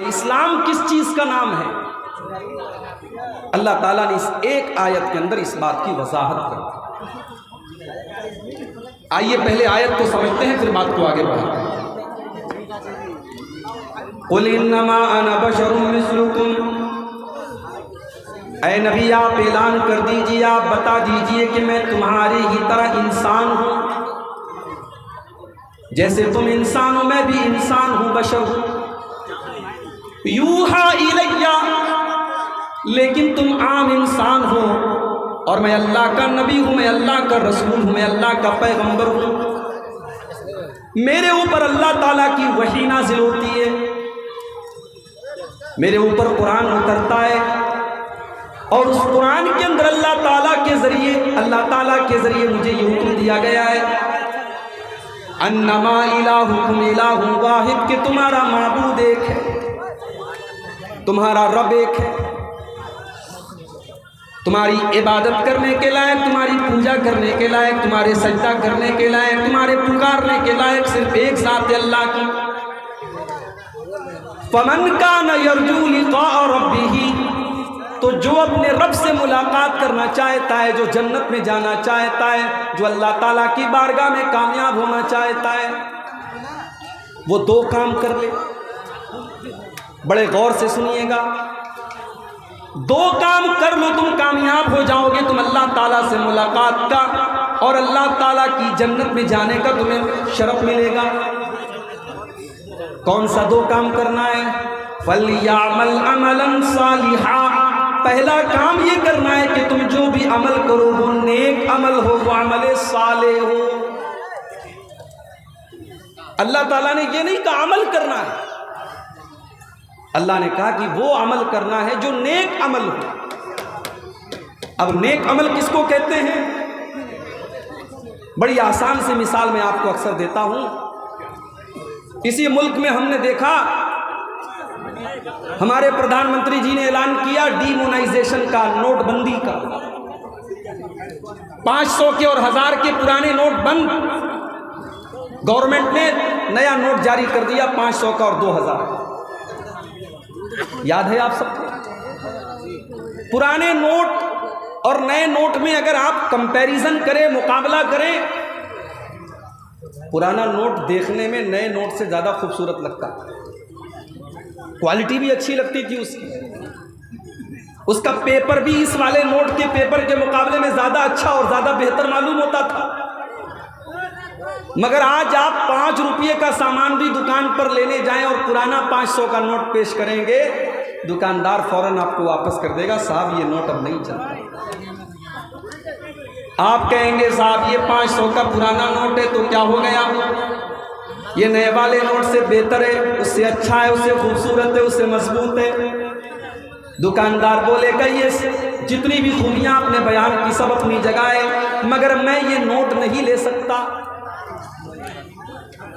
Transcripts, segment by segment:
इस्लाम किस चीज़ का नाम है? अल्लाह ताला ने इस एक आयत के अंदर इस बात की वजाहत कर दी। आइए पहले आयत को समझते हैं, फिर बात को आगे बढ़ाते हैं। कुल इन्नमा अना बशरुम मिस्लुकुम, ऐ नबी आप ऐलान कर दीजिए, आप बता दीजिए कि मैं तुम्हारी ही तरह इंसान हूँ। जैसे तुम इंसान हो मैं भी इंसान हूँ, बशर हूँ। यूहा इलैया, लेकिन तुम आम इंसान हो और मैं अल्लाह का नबी हूँ, मैं अल्लाह का रसूल हूँ, मैं अल्लाह का पैगंबर हूँ। मेरे ऊपर अल्लाह ताला की वही नाज़िल होती है, मेरे ऊपर कुरान उतरता है और उस कुरान के अंदर अल्लाह ताला के ज़रिए मुझे ये हुक्म दिया गया है, अन्नमा इलाहुकुम इलाहुन वाहिद, कि तुम्हारा माबूद एक है, तुम्हारा रब एक है, तुम्हारी इबादत करने के लायक, तुम्हारी पूजा करने के लायक, तुम्हारे सजदा करने के लायक, तुम्हारे पुकारने के लायक सिर्फ एक ज़ात है, अल्लाह की। फमन कान यरजू लिक़ा रब्बिही, तो जो अपने रब से मुलाकात करना चाहता है, जो जन्नत में जाना चाहता है, जो अल्लाह ताला की बारगाह में कामयाब होना चाहता है, वो दो काम कर ले। बड़े गौर से सुनिएगा, दो काम कर लो, तुम कामयाब हो जाओगे। तुम अल्लाह ताला से मुलाकात का और अल्लाह ताला की जन्नत में जाने का तुम्हें शरफ मिलेगा। कौन सा दो काम करना है? फलयामल अमलन सालिहा, पहला काम ये करना है कि तुम जो भी अमल करो वो नेक अमल हो, वो अमल साले हो। अल्लाह ताला ने ये नहीं कहा अमल करना है, अल्लाह ने कहा कि वो अमल करना है जो नेक अमल हो। अब नेक अमल किसको कहते हैं? बड़ी आसान सी मिसाल मैं आपको अक्सर देता हूं। इसी मुल्क में हमने देखा, हमारे प्रधानमंत्री जी ने ऐलान किया डीमोनाइजेशन का, नोटबंदी का। 500 के और 1000 के पुराने नोट बंद, गवर्नमेंट ने नया नोट जारी कर दिया 500 का और 2000। याद है आप सबको? पुराने नोट और नए नोट में अगर आप कंपैरिजन करें, मुकाबला करें, पुराना नोट देखने में नए नोट से ज़्यादा खूबसूरत लगता, क्वालिटी भी अच्छी लगती थी उसकी, उसका पेपर भी इस वाले नोट के पेपर के मुकाबले में ज़्यादा अच्छा और ज़्यादा बेहतर मालूम होता था। मगर आज आप 5 रुपये का सामान भी दुकान पर लेने जाएं और पुराना 500 का नोट पेश करेंगे, दुकानदार फौरन आपको वापस कर देगा, साहब ये नोट अब नहीं चलता। आप कहेंगे साहब ये 500 का पुराना नोट है तो क्या हो गया, ये नए वाले नोट से बेहतर है, उससे अच्छा है, उससे खूबसूरत है, उससे मजबूत है। दुकानदार बोलेगा ये जितनी भी खूबियां आपने बयान की सब अपनी जगह है, मगर मैं ये नोट नहीं ले सकता,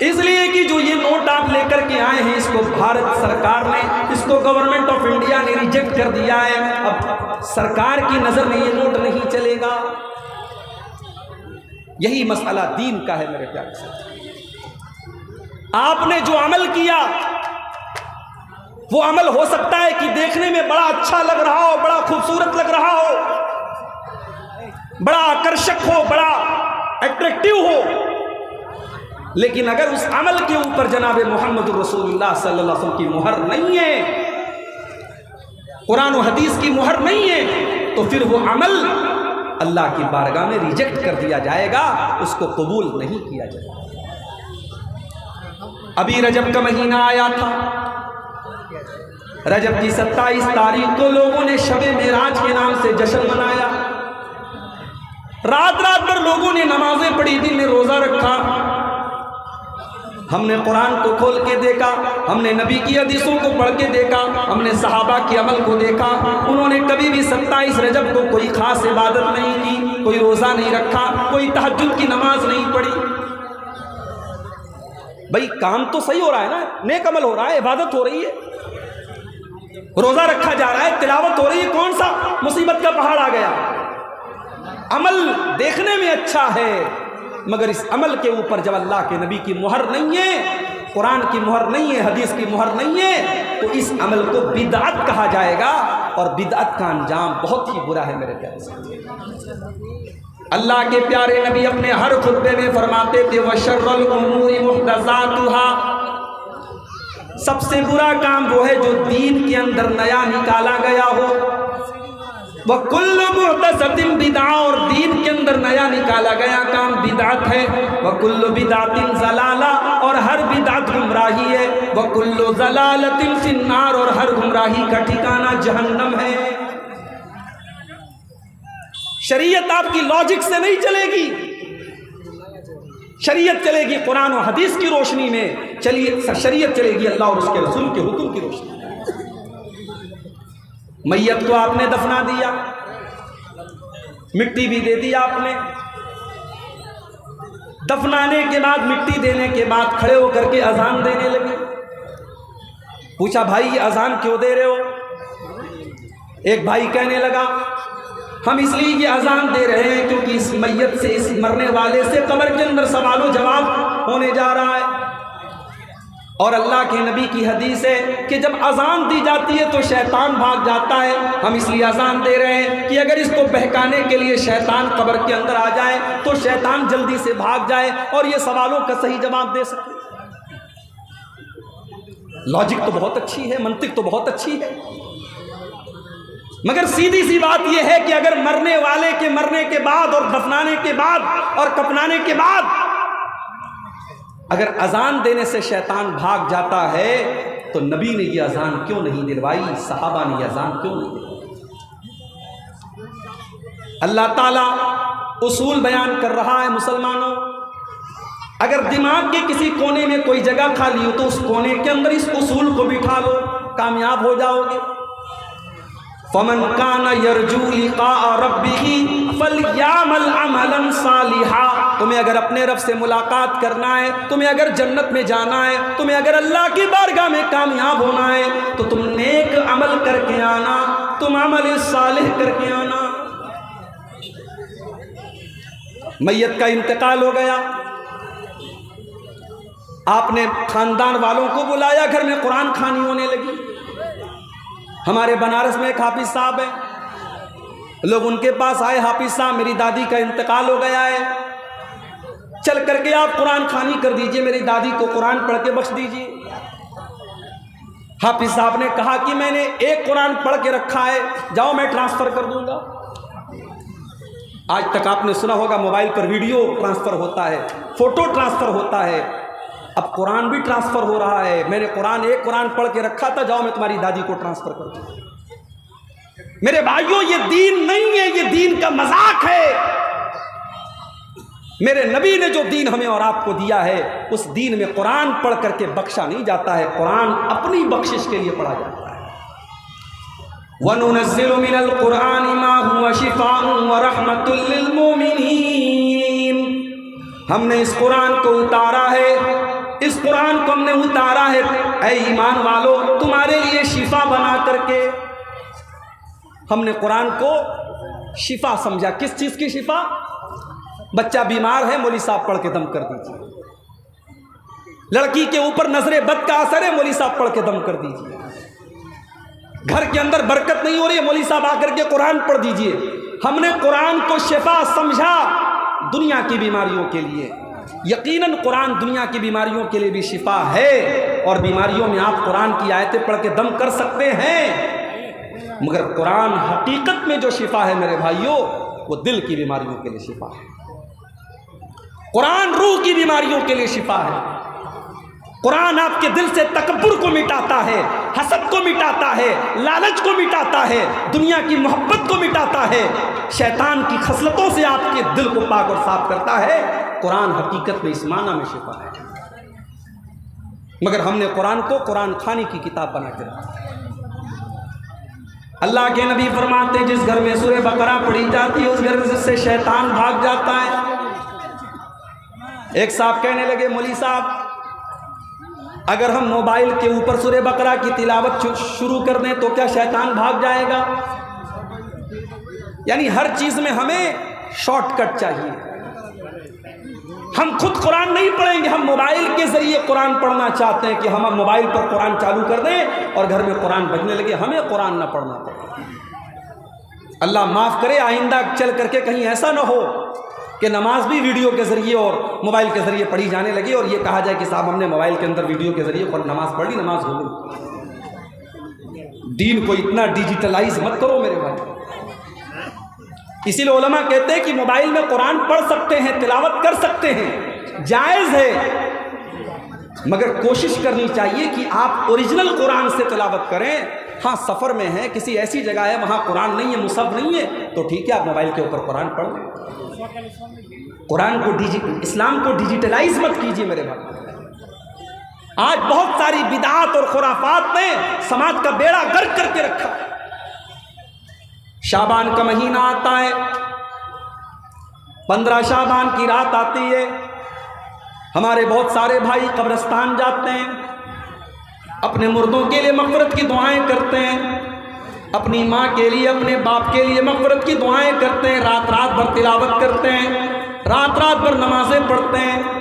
इसलिए कि जो ये नोट आप लेकर के आए हैं इसको भारत सरकार ने, इसको गवर्नमेंट ऑफ इंडिया ने रिजेक्ट कर दिया है। अब सरकार की नजर में ये नोट नहीं चलेगा। यही मसला दीन का है मेरे प्यारे से। आपने जो अमल किया वो अमल हो सकता है कि देखने में बड़ा अच्छा लग रहा हो, बड़ा खूबसूरत लग रहा हो, बड़ा आकर्षक हो, बड़ा अट्रैक्टिव हो, लेकिन अगर उस अमल के ऊपर जनाब मोहम्मद रसूलुल्लाह सल्लल्लाहु अलैहि वसल्लम की मुहर नहीं है, कुरान और हदीस की मुहर नहीं है, तो फिर वो अमल अल्लाह की बारगाह में रिजेक्ट कर दिया जाएगा, उसको कबूल नहीं किया जाएगा। अभी रजब का महीना आया था, रजब की 27 तारीख को लोगों ने शबे मेराज के नाम से जश्न मनाया। रात रात भर लोगों ने नमाजें पढ़ी, दिन में रोजा रखा। हमने कुरान को खोल के देखा, हमने नबी की हदीसों को पढ़ के देखा, हमने सहाबा के अमल को देखा। उन्होंने कभी भी 27 रजब को कोई खास इबादत नहीं की, कोई रोज़ा नहीं रखा, कोई तहज्जुद की नमाज नहीं पढ़ी। भाई काम तो सही हो रहा है ना, नेक अमल हो रहा है, इबादत हो रही है, रोज़ा रखा जा रहा है, तिलावत हो रही है, कौन सा मुसीबत का पहाड़ आ गया? अमल देखने में अच्छा है, मगर इस अमल के ऊपर जब अल्लाह के नबी की मुहर नहीं है, कुरान की मोहर नहीं है, हदीस की मोहर नहीं है, तो इस अमल को बिदअत कहा जाएगा और बिदअत का अंजाम बहुत ही बुरा है मेरे प्यारे साथी। अल्लाह के प्यारे नबी अपने हर खुतबे में फरमाते थे वशर्रुल उमूरी मुहदसातुहा, सबसे बुरा काम वो है जो दीन के अंदर नया निकाला गया हो। वह कुल्लु मुहदसतिन बिदअ, और दीन के अंदर नया निकाला गया काम बिदअत है। वह कुल्लु बिदअतिन ज़लाला, और हर बिदअत गुमराही है। वह कुल्लु ज़लालतिन फिन्नार, और हर गुमराही का ठिकाना जहन्नम है। शरीयत आपकी लॉजिक से नहीं चलेगी, शरीयत चलेगी कुरान और हदीस की रोशनी में। चलिए शरीयत चलेगी अल्लाह और उसके रसूल के हुक्म की रोशनी में। मैयत को आपने दफना दिया, मिट्टी भी दे दी आपने, दफनाने के बाद मिट्टी देने के बाद खड़े होकर के अजान देने लगे। पूछा भाई ये अजान क्यों दे रहे हो? एक भाई कहने लगा हम इसलिए ये अजान दे रहे हैं क्योंकि इस मैयत से, इस मरने वाले से कब्र के अंदर सवाल जवाब होने जा रहा है। और अल्लाह के नबी की हदीस है कि जब अजान दी जाती है तो शैतान भाग जाता है। हम इसलिए अजान दे रहे हैं कि अगर इसको बहकाने के लिए शैतान कब्र के अंदर आ जाए तो शैतान जल्दी से भाग जाए और ये सवालों का सही जवाब दे सके। लॉजिक तो बहुत अच्छी है, मंतिक तो बहुत अच्छी है, मगर सीधी सी बात यह है कि अगर मरने वाले के मरने के बाद और दफनाने के बाद और कफनाने के बाद अगर अजान देने से शैतान भाग जाता है तो नबी ने यह अजान क्यों नहीं दिलवाई, सहाबा ने यह अजान क्यों नहीं दिलवाई? अल्लाह ताला उसूल बयान कर रहा है मुसलमानों, अगर दिमाग के किसी कोने में कोई जगह खाली हो तो उस कोने के अंदर इस उसूल को बिठा लो, कामयाब हो जाओगे। फमन काना यरजू लिक़ाअ रब्बिही फलयअमल अमलन सालिहा, तुम्हें अगर अपने रब से मुलाकात करना है, तुम्हें अगर जन्नत में जाना है, तुम्हें अगर अल्लाह की बारगाह में कामयाब होना है तो तुम नेक अमल करके आना, तुम अमल सालिह करके आना। मैयत का इंतकाल हो गया, आपने खानदान वालों को बुलाया, घर में कुरान खानी होने लगी। हमारे बनारस में एक हाफिज साहब है, लोग उनके पास आए, हाफिज साहब मेरी दादी का इंतकाल हो गया है, चल करके आप कुरान खानी कर दीजिए, मेरी दादी को कुरान पढ़ के बख्श दीजिए। हाफिज साहब ने कहा कि मैंने एक कुरान पढ़ के रखा है, जाओ मैं ट्रांसफर कर दूंगा। आज तक आपने सुना होगा मोबाइल पर वीडियो ट्रांसफर होता है, फोटो ट्रांसफर होता है, अब कुरान भी ट्रांसफर हो रहा है। मैंने एक कुरान पढ़ के रखा था, जाओ मैं तुम्हारी दादी को ट्रांसफर कर दूं। मेरे भाइयों ये दीन नहीं है, ये दीन का मजाक है। मेरे नबी ने जो दीन हमें और आपको दिया है उस दीन में कुरान पढ़ करके बख्शा नहीं जाता है, कुरान अपनी बख्शिश के लिए पढ़ा जाता है। वनुनज़्ज़िलु मिनल कुरानि मा हुवा शिफ़ाउन व रहमतुल लिल मोमिनीन, हमने इस कुरान को उतारा है, इस कुरान को हमने उतारा है ऐ ईमान वालों तुम्हारे लिए शिफा बना करके। हमने कुरान को शिफा समझा। किस चीज़ की शिफा? बच्चा बीमार है, मौलवी साहब पढ़ के दम कर दीजिए। लड़की के ऊपर नजरे बद का असर है, मौलवी साहब पढ़ के दम कर दीजिए। घर के अंदर बरकत नहीं हो रही है, मौलवी साहब आकर के कुरान पढ़ दीजिए। हमने कुरान को शिफा समझा दुनिया की बीमारियों के लिए। यकीनन कुरान दुनिया की बीमारियों के लिए भी शिफा है, और बीमारियों में आप कुरान की आयतें पढ़ के दम कर सकते हैं, मगर कुरान हकीकत में जो शिफा है मेरे भाइयों वो दिल की बीमारियों के लिए शिफा है। कुरान रूह की बीमारियों के लिए शिफा है। कुरान आपके दिल से तकब्बुर को मिटाता है, हसद को मिटाता है, लालच को मिटाता है, दुनिया की मोहब्बत को मिटाता है, शैतान की खसलतों से आपके दिल को पाक और साफ करता है। कुरान हकीकत में इस माना में शिफा है, मगर हमने कुरान को कुरान खानी की किताब बना के रखा। अल्लाह के नबी फरमाते जिस घर में सूरह बकरा पढ़ी जाती है उस घर से शैतान भाग जाता है। एक साहब कहने लगे मौलवी साहब अगर हम मोबाइल के ऊपर सूरह बकरा की तिलावत शुरू कर दें तो क्या शैतान भाग जाएगा? यानी हर चीज में हमें शॉर्टकट चाहिए। हम खुद कुरान नहीं पढ़ेंगे, हम मोबाइल के ज़रिए कुरान पढ़ना चाहते हैं कि हम मोबाइल पर कुरान चालू कर दें और घर में कुरान बजने लगे, हमें कुरान ना पढ़ना पड़े। अल्लाह माफ़ करे, आइंदा चल करके कहीं ऐसा ना हो कि नमाज भी वीडियो के ज़रिए और मोबाइल के ज़रिए पढ़ी जाने लगी और ये कहा जाए कि साहब हमने मोबाइल के अंदर वीडियो के ज़रिए नमाज पढ़ ली, नमाज हो गई। दीन को इतना डिजिटलाइज मत करो मेरे भाई। इसीलिए उलमा कहते हैं कि मोबाइल में कुरान पढ़ सकते हैं, तिलावत कर सकते हैं, जायज़ है, मगर कोशिश करनी चाहिए कि आप ओरिजिनल कुरान से तिलावत करें। हाँ, सफ़र में है, किसी ऐसी जगह है वहाँ कुरान नहीं है, मुसहफ नहीं है, तो ठीक है, आप मोबाइल के ऊपर कुरान पढ़ लें। कुरान को इस्लाम को डिजिटलाइज मत कीजिए मेरे भाई। आज बहुत सारी बिदात और खुराफात ने समाज का बेड़ा गर्क करके रखा। शाबान का महीना आता है, 15 शाबान की रात आती है, हमारे बहुत सारे भाई कब्रिस्तान जाते हैं, अपने मुर्दों के लिए मग़फ़िरत की दुआएं करते हैं, अपनी माँ के लिए, अपने बाप के लिए मग़फ़िरत की दुआएं करते हैं, रात रात भर तिलावत करते हैं, रात रात भर नमाज़ें पढ़ते हैं।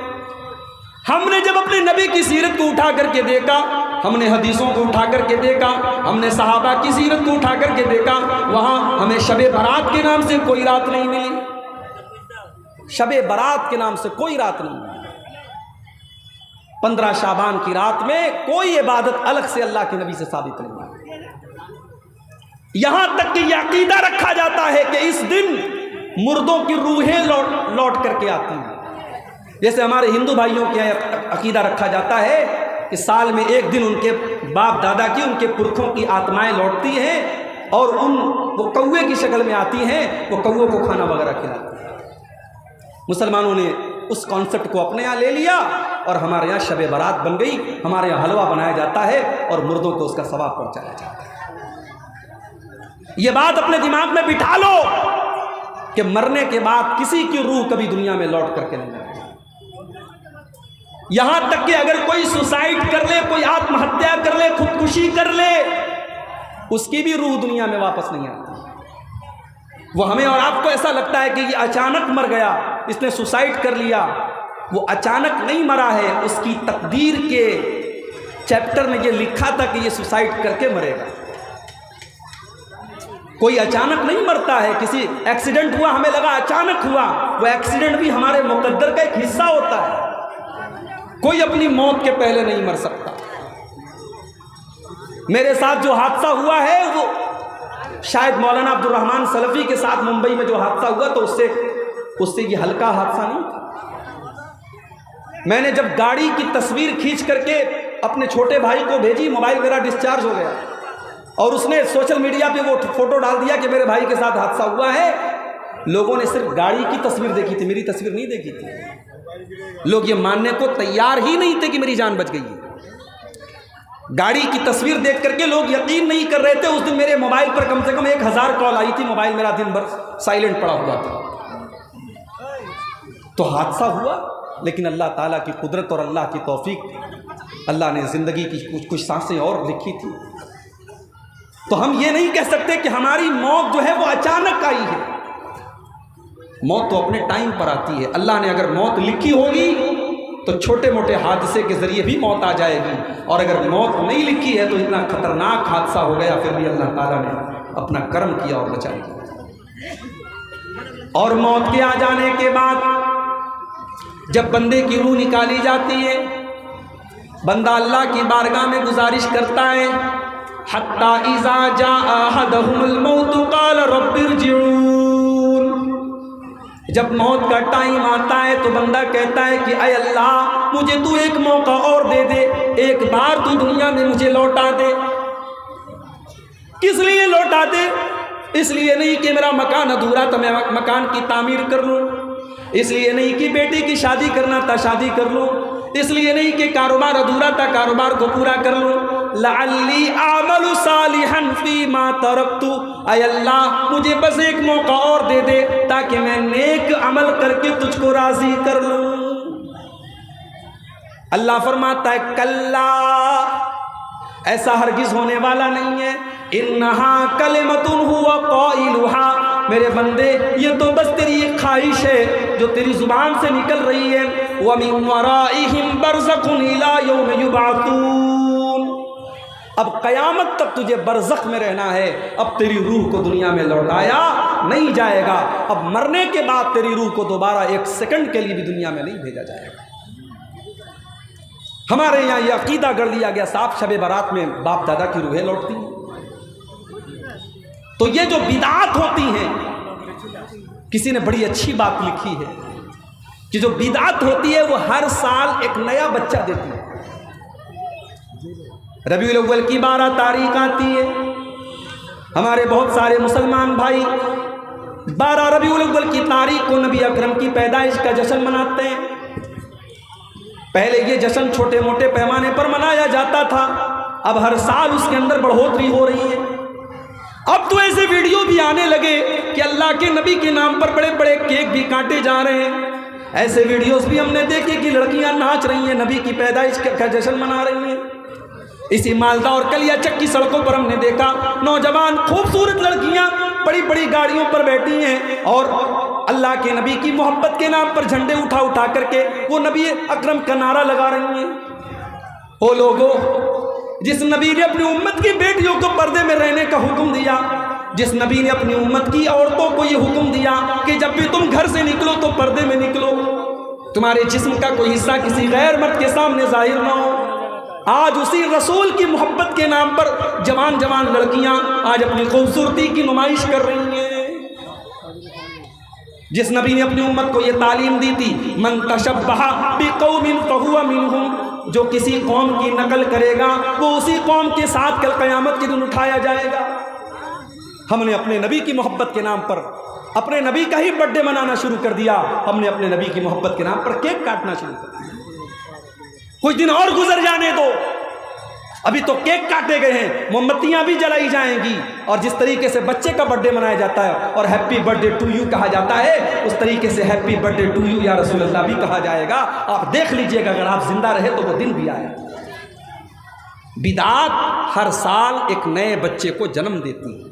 हमने जब अपने नबी की सीरत को उठा करके देखा, हमने हदीसों को उठा करके देखा, हमने सहाबा की सीरत को उठा करके देखा, वहाँ हमें शबे बारात के नाम से कोई रात नहीं मिली। शबे बारात के नाम से कोई रात नहीं मिली। 15 शाबान की रात में कोई इबादत अलग से अल्लाह के नबी से साबित नहीं है। यहाँ तक कि यह अकीदा रखा जाता है कि इस दिन मुर्दों की रूहें लौट करके आती हैं। जैसे हमारे हिंदू भाइयों के अकीदा रखा जाता है कि साल में एक दिन उनके बाप दादा की, उनके पुरखों की आत्माएं लौटती हैं और वो कौवे की शक्ल में आती हैं, वो कौवों को खाना वगैरह खिलाती हैं। मुसलमानों ने उस कॉन्सेप्ट को अपने यहाँ ले लिया और हमारे यहाँ शबे बारात बन गई। हमारे यहाँ हलवा बनाया जाता है और मुर्दों को उसका सवाब पहुँचाया जाता है। ये बात अपने दिमाग में बिठा लो कि मरने के बाद किसी की रूह कभी दुनिया में लौट करके नहीं आती। यहां तक कि अगर कोई सुसाइड कर ले, कोई आत्महत्या कर ले, खुदकुशी कर ले, उसकी भी रूह दुनिया में वापस नहीं आती। वो हमें और आपको ऐसा लगता है कि ये अचानक मर गया, इसने सुसाइड कर लिया। वो अचानक नहीं मरा है, उसकी तकदीर के चैप्टर में ये लिखा था कि ये सुसाइड करके मरेगा। कोई अचानक नहीं मरता है। किसी एक्सीडेंट हुआ, हमें लगा अचानक हुआ, वो एक्सीडेंट भी हमारे मुकद्दर का एक हिस्सा होता है। कोई अपनी मौत के पहले नहीं मर सकता। मेरे साथ जो हादसा हुआ है वो शायद मौलाना अब्दुल रहमान सलफी के साथ मुंबई में जो हादसा हुआ तो उससे ये हल्का हादसा नहीं था। मैंने जब गाड़ी की तस्वीर खींच करके अपने छोटे भाई को भेजी, मोबाइल मेरा डिस्चार्ज हो गया और उसने सोशल मीडिया पे वो फोटो डाल दिया कि मेरे भाई के साथ हादसा हुआ है। लोगों ने सिर्फ गाड़ी की तस्वीर देखी थी, मेरी तस्वीर नहीं देखी थी। लोग ये मानने को तैयार ही नहीं थे कि मेरी जान बच गई है। गाड़ी की तस्वीर देख करके लोग यकीन नहीं कर रहे थे। उस दिन मेरे मोबाइल पर कम से कम 1000 कॉल आई थी। मोबाइल मेरा दिन भर साइलेंट पड़ा हुआ था। तो हादसा हुआ, लेकिन अल्लाह ताला की कुदरत और अल्लाह की तौफीक, अल्लाह ने ज़िंदगी की कुछ सांसें और लिखी थी। तो हम ये नहीं कह सकते कि हमारी मौत जो है वो अचानक आई है। मौत तो अपने टाइम पर आती है। अल्लाह ने अगर मौत लिखी होगी तो छोटे मोटे हादसे के ज़रिए भी मौत आ जाएगी, और अगर मौत नहीं लिखी है तो इतना ख़तरनाक हादसा हो गया, फिर भी अल्लाह ताला ने अपना कर्म किया और बचा लिया। और मौत के आ जाने के बाद जब बंदे की रूह निकाली जाती है, बंदा अल्लाह की बारगाह में गुजारिश करता है, हत्ता इज़ा जाअ अहदहुमुल मौत क़ाल रब्बिरजिऊन। जब मौत का टाइम आता है तो बंदा कहता है कि अय अल्लाह, मुझे तू एक मौका और दे दे, एक बार तू दुनिया में मुझे लौटा दे। किस लिए लौटा दे? इसलिए नहीं कि मेरा मकान अधूरा था, मैं मकान की तामीर कर लूँ। इसलिए नहीं कि बेटी की शादी करना था, शादी कर लूँ। इसलिए नहीं कि कारोबार अधूरा था, कारोबार को पूरा कर लूँ। लअल्ली आमलु सालिहन फीमा तरक्तु। अय अल्लाह, मुझे बस एक मौका और दे दे ताकि मैं नेक अमल करके तुझको राजी कर लूँ। अल्लाह फरमाता है कल्ला, ऐसा हरगिज होने वाला नहीं है। इन्नहा कलिमतुन हुवा क़ाइलुहा, मेरे बंदे ये तो बस तेरी एक ख्वाहिश है जो तेरी ज़ुबान से निकल रही है। व मिन वराइहिम बरज़खुन इला यौम युबअसून, अब क़यामत तक तुझे बरज़ख में रहना है। अब तेरी रूह को दुनिया में लौटाया नहीं जाएगा। अब मरने के बाद तेरी रूह को दोबारा एक सेकंड के लिए भी दुनिया में नहीं भेजा जाएगा। हमारे यहाँ ये अकीदा कर लिया गया साहब शब बारात में बाप दादा की रूहें लौटती हैं। तो ये जो बिदात होती हैं, किसी ने बड़ी अच्छी बात लिखी है कि जो बिदात होती है वो हर साल एक नया बच्चा देती है। रबीउल अव्वल की 12 तारीख आती है, हमारे बहुत सारे मुसलमान भाई 12 रबीउल अव्वल की तारीख को नबी अकरम की पैदाइश का जश्न मनाते हैं। पहले ये जश्न छोटे मोटे पैमाने पर मनाया जाता था, अब हर साल उसके अंदर बढ़ोतरी हो रही है। अब तो ऐसे वीडियो भी आने लगे कि अल्लाह के नबी के नाम पर बड़े बड़े केक भी काटे जा रहे हैं। ऐसे वीडियोस भी हमने देखे कि लड़कियां नाच रही हैं, नबी की पैदाइश का जश्न मना रही हैं। इसी मालदा और कलियाचक की सड़कों पर हमने देखा नौजवान खूबसूरत लड़कियां बड़ी बड़ी गाड़ियों पर बैठी हैं और अल्लाह के नबी की मोहब्बत के नाम पर झंडे उठा उठा करके वो नबी अकरम का नारा लगा रही हैं। ओ लोगों, जिस नबी ने अपनी उम्मत की बेटियों को पर्दे में रहने का हुक्म दिया, जिस नबी ने अपनी उम्मत की औरतों को ये हुक्म दिया कि जब भी तुम घर से निकलो तो पर्दे में निकलो, तुम्हारे जिस्म का कोई हिस्सा किसी गैर मर्द के सामने जाहिर ना हो, आज उसी रसूल की मोहब्बत के नाम पर जवान जवान लड़कियां आज अपनी खूबसूरती की नुमाइश कर रही हैं। जिस नबी ने अपनी उम्मत को ये तालीम दी थी, मन तशब्बहा बिकौमिन फहुवा मिनहुम, जो किसी कौम की नकल करेगा वो उसी कौम के साथ कल क़यामत के दिन उठाया जाएगा। हमने अपने नबी की मोहब्बत के नाम पर अपने नबी का ही बर्थडे मनाना शुरू कर दिया। हमने अपने नबी की मोहब्बत के नाम पर केक काटना शुरू कर दिया। कुछ दिन और गुजर जाने दो, अभी तो केक काटे गए हैं, मोमबत्तियां भी जलाई जाएंगी। और जिस तरीके से बच्चे का बर्थडे मनाया जाता है और हैप्पी बर्थडे टू यू कहा जाता है, उस तरीके से हैप्पी बर्थडे टू यू या रसूल अल्लाह भी कहा जाएगा। आप देख लीजिएगा, अगर आप जिंदा रहे तो वो दिन भी आए। बिदात हर साल एक नए बच्चे को जन्म देती है।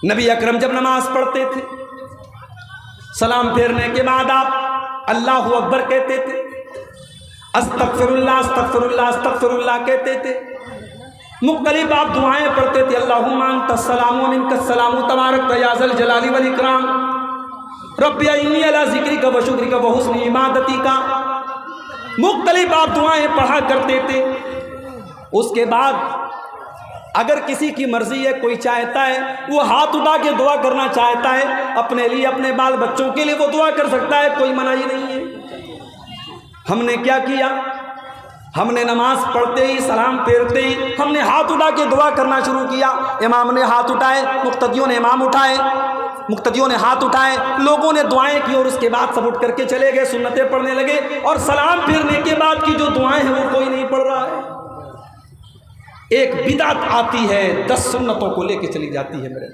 नबी अकरम जब नमाज पढ़ते थे, सलाम फेरने के बाद आप अल्लाहु अकबर कहते थे, अस्तगफिरुल्लाह अस्तगफिरुल्लाह अस्तगफिरुल्लाह कहते थे। मुख्तलिफ आप दुआएं पढ़ते थे, अल्लाहुम्मा अंतस सलामु व मिनकस सलामु तबारक या ज़ल जलाली वल इकराम, रब्बी इन्नी अला ज़िक्रिका व शुक्रिका व हुस्नि इबादतिका। मुख्तलिफ आप दुआएं पढ़ा करते थे। उसके बाद अगर किसी की मर्जी है, कोई चाहता है वो हाथ उठा के दुआ करना चाहता है, अपने लिए अपने बाल बच्चों के लिए वो दुआ कर सकता है, कोई मनाही नहीं है। हमने क्या किया, हमने नमाज पढ़ते ही सलाम फेरते ही हमने हाथ उठा के दुआ करना शुरू किया। इमाम ने हाथ उठाए, मुक्तदियों ने इमाम उठाए, मुक्तदियों ने हाथ उठाए, लोगों ने दुआएं की और उसके बाद सब उठ करके चले गए, सुन्नतें पढ़ने लगे। और सलाम फेरने के बाद की जो दुआएं हैं वो कोई नहीं पढ़ रहा है। एक बिदअत आती है, 10 सुन्नतों को लेके चली जाती है मेरे।